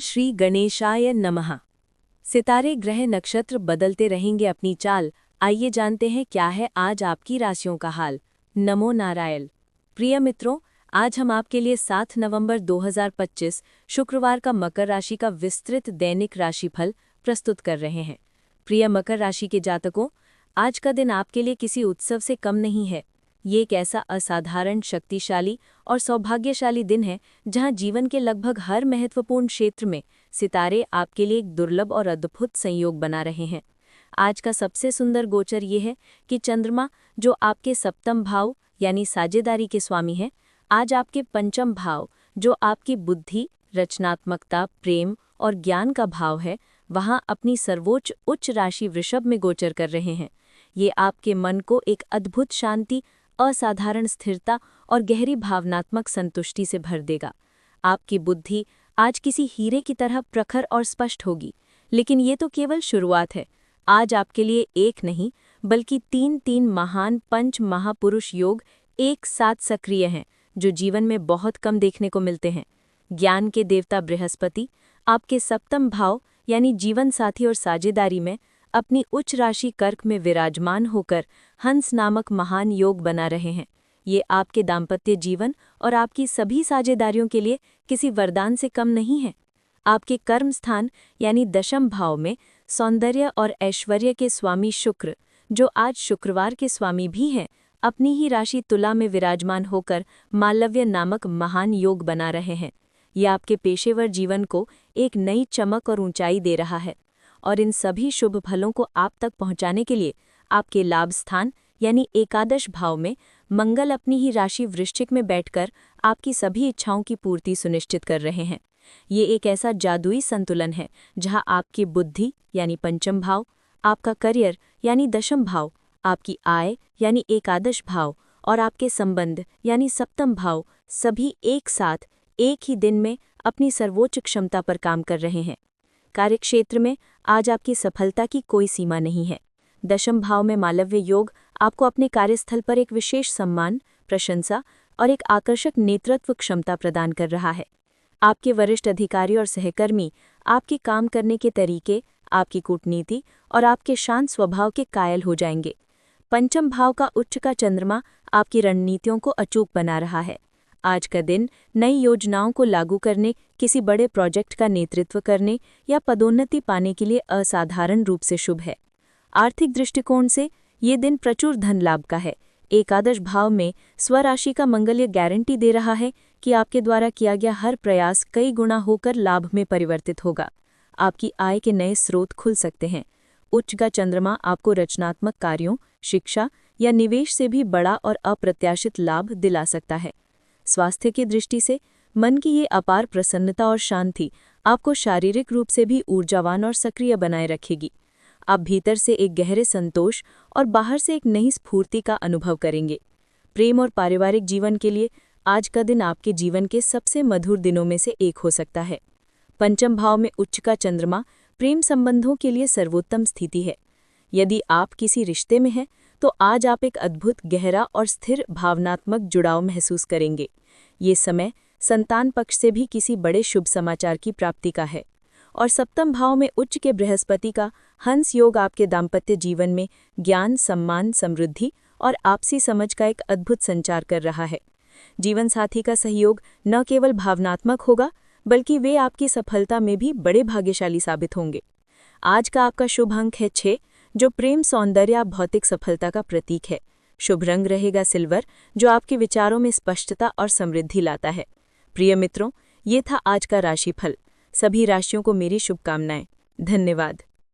श्री गणेशाय नमः। सितारे ग्रह नक्षत्र बदलते रहेंगे अपनी चाल। आइए जानते हैं क्या है आज आपकी राशियों का हाल। नमो नारायण। प्रिय मित्रों, आज हम आपके लिए 7 नवंबर 2025 शुक्रवार का मकर राशि का विस्तृत दैनिक राशिफल प्रस्तुत कर रहे हैं। प्रिय मकर राशि के जातकों, आज का दिन आपके लिए किसी उत्सव से कम नहीं है। ये एक ऐसा असाधारण, शक्तिशाली और सौभाग्यशाली दिन है जहां जीवन के लगभग हर महत्वपूर्ण क्षेत्र में सितारे आपके लिए एक दुर्लभ और अद्भुत संयोग बना रहे हैं। आज का सबसे सुंदर गोचर ये है कि चंद्रमा, जो आपके सप्तम भाव यानी साझेदारी के स्वामी है, आज आपके पंचम भाव, जो आपकी बुद्धि, रचनात्मकता, प्रेम और ज्ञान का भाव है, वहां अपनी सर्वोच्च उच्च राशि वृषभ में गोचर कर रहे हैं। ये आपके मन को एक अद्भुत शांति, असाधारण स्थिरता और गहरी भावनात्मक संतुष्टि से भर देगा। आपकी बुद्धि आज किसी हीरे की तरह प्रखर और स्पष्ट होगी। लेकिन ये तो केवल शुरुआत है। आज आपके लिए एक नहीं बल्कि तीन महान पंच महापुरुष योग एक साथ सक्रिय हैं, जो जीवन में बहुत कम देखने को मिलते हैं। ज्ञान के देवता बृहस्पति आपके सप्तम भाव यानी जीवन साथी और साझेदारी में अपनी उच्च राशि कर्क में विराजमान होकर हंस नामक महान योग बना रहे हैं। ये आपके दाम्पत्य जीवन और आपकी सभी साझेदारियों के लिए किसी वरदान से कम नहीं है। आपके कर्म स्थान यानी दशम भाव में सौंदर्य और ऐश्वर्य के स्वामी शुक्र, जो आज शुक्रवार के स्वामी भी हैं, अपनी ही राशि तुला में विराजमान होकर मालव्य नामक महान योग बना रहे हैं। ये आपके पेशेवर जीवन को एक नई चमक और ऊंचाई दे रहा है। और इन सभी शुभ फलों को आप तक पहुंचाने के लिए आपके लाभ स्थान यानी एकादश भाव में मंगल अपनी ही राशि वृश्चिक में बैठकर आपकी सभी इच्छाओं की पूर्ति सुनिश्चित कर रहे हैं। ये एक ऐसा जादुई संतुलन है जहां आपकी बुद्धि यानी पंचम भाव, आपका करियर यानी दशम भाव, आपकी आय यानी एकादश भाव और आपके संबंध यानी सप्तम भाव सभी एक साथ एक ही दिन में अपनी सर्वोच्च क्षमता पर काम कर रहे हैं। कार्यक्षेत्र में आज आपकी सफलता की कोई सीमा नहीं है। दशम भाव में मालव्य योग आपको अपने कार्यस्थल पर एक विशेष सम्मान, प्रशंसा और एक आकर्षक नेतृत्व क्षमता प्रदान कर रहा है। आपके वरिष्ठ अधिकारी और सहकर्मी आपके काम करने के तरीके, आपकी कूटनीति और आपके शांत स्वभाव के कायल हो जाएंगे। पंचम भाव का उच्च का चंद्रमा आपकी रणनीतियों को अचूक बना रहा है। आज का दिन नई योजनाओं को लागू करने, किसी बड़े प्रोजेक्ट का नेतृत्व करने या पदोन्नति पाने के लिए असाधारण रूप से शुभ है। आर्थिक दृष्टिकोण से ये दिन प्रचुर धन लाभ का है। एकादश भाव में स्वराशि का मंगल ये गारंटी दे रहा है कि आपके द्वारा किया गया हर प्रयास कई गुना होकर लाभ में परिवर्तित होगा। आपकी आय के नए स्रोत खुल सकते हैं। उच्च का चंद्रमा आपको रचनात्मक कार्यों, शिक्षा या निवेश से भी बड़ा और अप्रत्याशित लाभ दिला सकता है। स्वास्थ्य की दृष्टि से मन की ये अपार प्रसन्नता और शांति आपको शारीरिक रूप से भी ऊर्जावान और सक्रिय बनाए रखेगी। आप भीतर से एक गहरे संतोष और बाहर से एक नई स्फूर्ति का अनुभव करेंगे। प्रेम और पारिवारिक जीवन के लिए आज का दिन आपके जीवन के सबसे मधुर दिनों में से एक हो सकता है। पंचम भाव में उच्च का चंद्रमा प्रेम संबंधों के लिए सर्वोत्तम स्थिति है। यदि आप किसी रिश्ते में हैं तो आज आप एक अद्भुत, गहरा और स्थिर भावनात्मक जुड़ाव महसूस करेंगे। ये समय संतान पक्ष से भी किसी बड़े शुभ समाचार की प्राप्ति का है। और सप्तम भाव में उच्च के बृहस्पति का हंस योग आपके दाम्पत्य जीवन में ज्ञान, सम्मान, समृद्धि और आपसी समझ का एक अद्भुत संचार कर रहा है। जीवन साथी का सहयोग न केवल भावनात्मक होगा बल्कि वे आपकी सफलता में भी बड़े भाग्यशाली साबित होंगे। आज का आपका शुभ अंक है 6, जो प्रेम, सौंदर्य, भौतिक सफलता का प्रतीक है। शुभ रंग रहेगा सिल्वर, जो आपके विचारों में स्पष्टता और समृद्धि लाता है। प्रिय मित्रों, ये था आज का राशिफल। सभी राशियों को मेरी शुभकामनाएं। धन्यवाद।